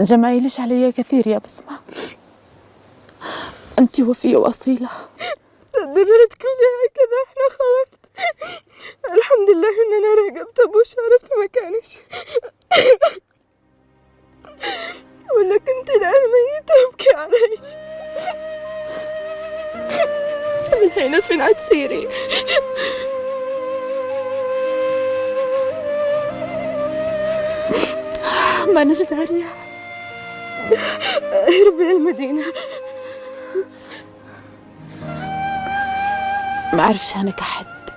جمايلش علي كثير يا بسمة، أنت وفية وأصيلة. تقدري تكوني هكذا؟ احنا خوات. الحمد لله اننا راقبت ابوش، عرفت مكانش. ولا كنت الآن ميتة أبكي عليش. الحين فين عتسيري؟ ما نش دارية. هرب للمدينة. ما أعرفش أنا كحد،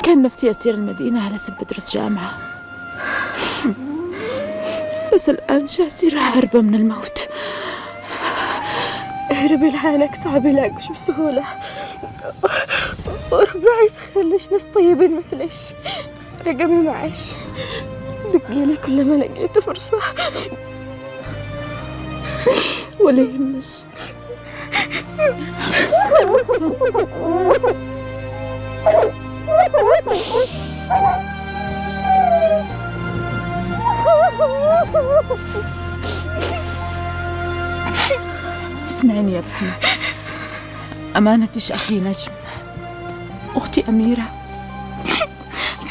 كان نفسي أسير المدينة على سب أدرس جامعة، بس الآن شاسير هاربة من الموت. اهربي لحالك، صعب يلاقوش بسهولة، وربنا يسخر ليش ناس طيبين مثلش. رقمي معاش، دقيلي كل ما لقيت فرصة. ولا يهمش. اسمعيني يا بسمة، أمانتش أخي نجم، أختي أميرة،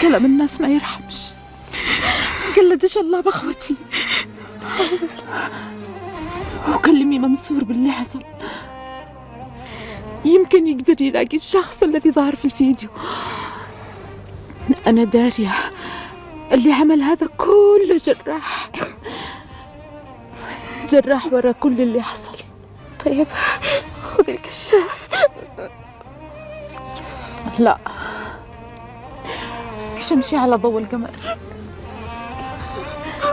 كلام الناس ما يرحمش، قلدش الله بأخوتي. وكلمي منصور باللي حصل، يمكن يقدر يلاقي الشخص الذي ظهر في الفيديو. أنا دارية اللي عمل هذا كله جراح، جراح ورا كل اللي حصل. طيب خذي الكشاف. لا، مش امشي على ضوء القمر.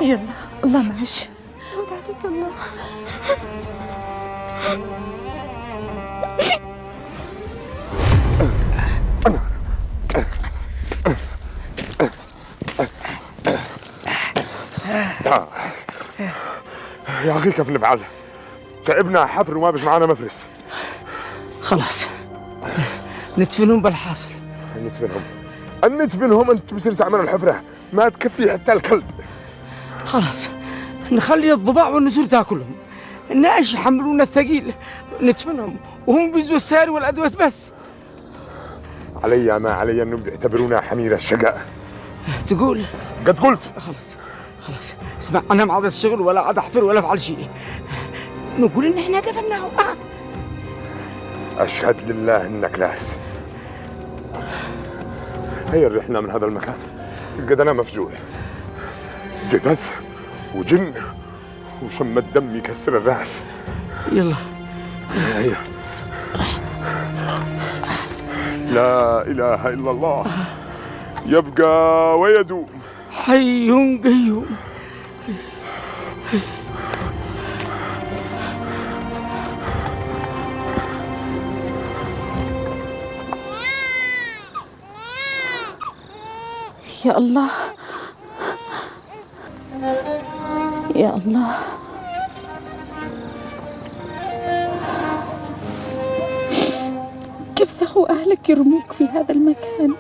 يلا الله معش. ودعتك الله. يا أخي كيف نفعل؟ تعبنا حفر وما بش معانا مفرس. خلاص ندفنهم بالحاصل. ندفنهم انت بصير تعملوا الحفرة ما تكفي حتى الكلب. خلاص نخلي الضباع والنسور تاكلهم، الناس يحملون الثقيل، ندفنهم وهم بيزوا السير والأدوات بس. علي ما علي انهم بيعتبرونا حمير الشقاء. تقول؟ قد قلت. خلاص اسمع، انا ما عاد اشتغل ولا عاد احفر ولا افعل شيء، نقول ان احنا دفناهم. اشهد لله انك لاس. هيا رحنا من هذا المكان، قد انا مفجوع، جثث وجن وشم الدم يكسر الراس. يلا هيا. لا اله الا الله يبقى ويدوم، حي قيوم. يا الله يا الله، كيف سخوا أهلك يرموك في هذا المكان؟